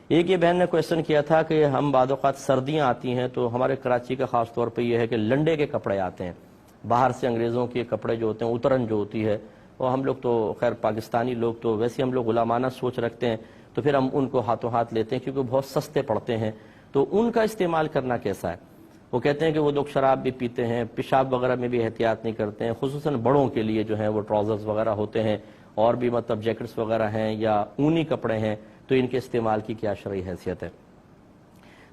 ایک یہ بہن نے کویشچن کیا تھا کہ ہم بعض اوقات سردیاں آتی ہیں تو ہمارے کراچی کا خاص طور پہ یہ ہے کہ لنڈے کے کپڑے آتے ہیں باہر سے، انگریزوں کے کپڑے جو ہوتے ہیں، اترن جو ہوتی ہے، اور ہم لوگ تو خیر پاکستانی لوگ تو ویسے ہم لوگ غلامانہ سوچ رکھتے ہیں، تو پھر ہم ان کو ہاتھوں ہاتھ لیتے ہیں کیونکہ بہت سستے پڑتے ہیں۔ تو ان کا استعمال کرنا کیسا ہے؟ وہ کہتے ہیں کہ وہ لوگ شراب بھی پیتے ہیں، پیشاب وغیرہ میں بھی احتیاط نہیں کرتے ہیں، خصوصاً بڑوں کے لیے جو ہیں وہ ٹراؤزرز وغیرہ ہوتے ہیں اور بھی مطلب جیکٹس وغیرہ ہیں یا اونی کپڑے ہیں، تو ان کے استعمال کی کیا شرعی حیثیت ہے؟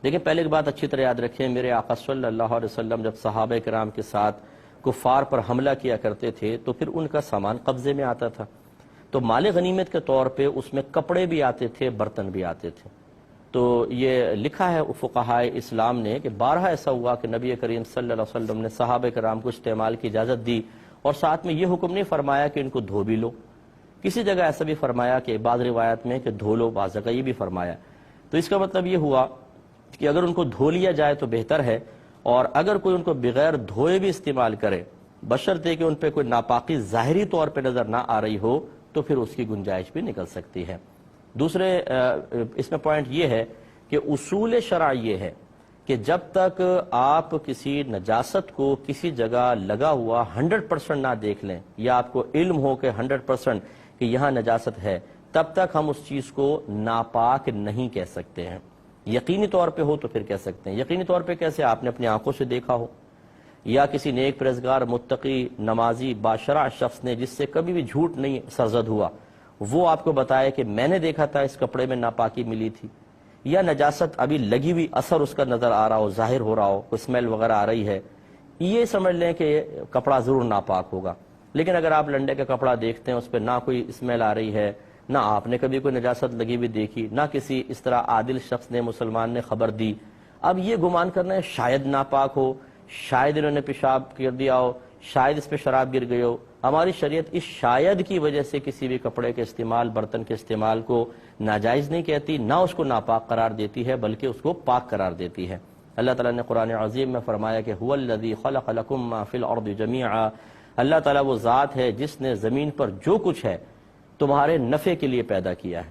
دیکھیں، پہلے ایک بات اچھی طرح یاد رکھیں، میرے آقا صلی اللہ علیہ وسلم جب صحابہ کرام کے ساتھ کفار پر حملہ کیا کرتے تھے تو پھر ان کا سامان قبضے میں آتا تھا، تو مال غنیمت کے طور پہ اس میں کپڑے بھی آتے تھے، برتن بھی آتے تھے۔ تو یہ لکھا ہے فقہائے اسلام نے کہ بارہا ایسا ہوا کہ نبی کریم صلی اللہ علیہ وسلم نے صحابہ کرام کو استعمال کی اجازت دی، اور ساتھ میں یہ حکم نہیں فرمایا کہ ان کو دھو بھی لو، کسی جگہ ایسا بھی فرمایا کہ بعض روایت میں کہ دھو لو، بعض جگہ یہ بھی فرمایا۔ تو اس کا مطلب یہ ہوا کہ اگر ان کو دھو لیا جائے تو بہتر ہے، اور اگر کوئی ان کو بغیر دھوئے بھی استعمال کرے بشرطے کہ ان پہ کوئی ناپاکی ظاہری طور پہ نظر نہ آ رہی ہو تو پھر اس کی گنجائش بھی نکل سکتی ہے۔ دوسرے اس میں پوائنٹ یہ ہے کہ اصول شرع یہ ہے کہ جب تک آپ کسی نجاست کو کسی جگہ لگا ہوا 100% نہ دیکھ لیں، یا آپ کو علم ہو کہ 100% کہ یہاں نجاست ہے، تب تک ہم اس چیز کو ناپاک نہیں کہہ سکتے ہیں۔ یقینی طور پہ ہو تو پھر کہہ سکتے ہیں۔ یقینی طور پہ کیسے؟ آپ نے اپنی آنکھوں سے دیکھا ہو، یا کسی نیک پرہیزگار متقی نمازی باشرع شخص نے جس سے کبھی بھی جھوٹ نہیں سرزد ہوا، وہ آپ کو بتائے کہ میں نے دیکھا تھا اس کپڑے میں ناپاکی ملی تھی، یا نجاست ابھی لگی ہوئی اثر اس کا نظر آ رہا ہو، ظاہر ہو رہا ہو، کوئی اسمیل وغیرہ آ رہی ہے، یہ سمجھ لیں کہ کپڑا ضرور ناپاک ہوگا۔ لیکن اگر آپ لنڈے کا کپڑا دیکھتے ہیں، اس پہ نہ کوئی اسمیل آ رہی ہے، نہ آپ نے کبھی کوئی نجاست لگی ہوئی دیکھی، نہ کسی اس طرح عادل شخص نے، مسلمان نے خبر دی، اب یہ گمان کرنا ہے شاید ناپاک ہو، شاید انہوں نے پیشاب کر دیا ہو، شاید اس پہ شراب گر گئی ہو۔ ہماری شریعت اس شاید کی وجہ سے کسی بھی کپڑے کے استعمال، برتن کے استعمال کو ناجائز نہیں کہتی، نہ اس کو ناپاک قرار دیتی ہے، بلکہ اس کو پاک قرار دیتی ہے۔ اللہ تعالیٰ نے قرآن عظیم میں فرمایا کہ هو الذی خلق لکم ما فی الارض جمیعا، اللہ تعالیٰ وہ ذات ہے جس نے زمین پر جو کچھ ہے تمہارے نفع کے لیے پیدا کیا ہے۔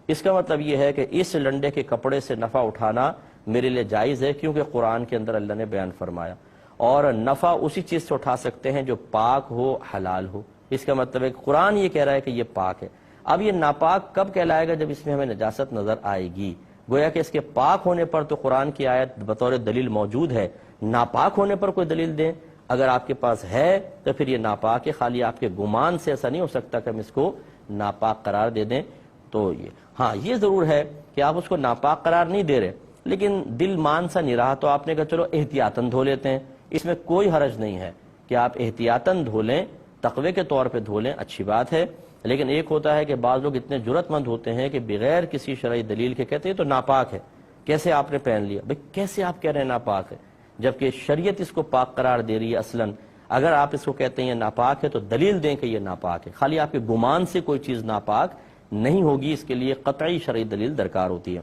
اس کا مطلب یہ ہے کہ اس لنڈے کے کپڑے سے نفع اٹھانا میرے لیے جائز ہے، کیونکہ قرآن کے اندر اللہ نے بیان فرمایا، اور نفع اسی چیز سے اٹھا سکتے ہیں جو پاک ہو، حلال ہو۔ اس کا مطلب ہے کہ قرآن یہ کہہ رہا ہے کہ یہ پاک ہے۔ اب یہ ناپاک کب کہلائے گا؟ جب اس میں ہمیں نجاست نظر آئے گی، گویا کہ اس کے پاک ہونے پر تو قرآن کی آیت بطور دلیل موجود ہے، ناپاک ہونے پر کوئی دلیل دیں اگر آپ کے پاس ہے تو پھر یہ ناپاک ہے۔ خالی آپ کے گمان سے ایسا نہیں ہو سکتا کہ ہم اس کو ناپاک قرار دے دیں۔ تو یہ ضرور ہے کہ آپ اس کو ناپاک قرار نہیں دے رہے، لیکن دل مان سا نہیں رہا تو آپ نے کہا چلو احتیاطاً دھو لیتے ہیں، اس میں کوئی حرج نہیں ہے کہ آپ احتیاطاً دھو لیں، تقوی کے طور پہ دھو لیں، اچھی بات ہے۔ لیکن ایک ہوتا ہے کہ بعض لوگ اتنے جرأت مند ہوتے ہیں کہ بغیر کسی شرعی دلیل کے کہتے ہیں تو ناپاک ہے، کیسے آپ نے پہن لیا؟ بھئی کیسے آپ کہہ رہے ہیں ناپاک ہے، جبکہ شریعت اس کو پاک قرار دے رہی ہے اصلاً۔ اگر آپ اس کو کہتے ہیں یہ ناپاک ہے تو دلیل دیں کہ یہ ناپاک ہے، خالی آپ کے گمان سے کوئی چیز ناپاک نہیں ہوگی، اس کے لیے قطعی شرعی دلیل درکار ہوتی ہے۔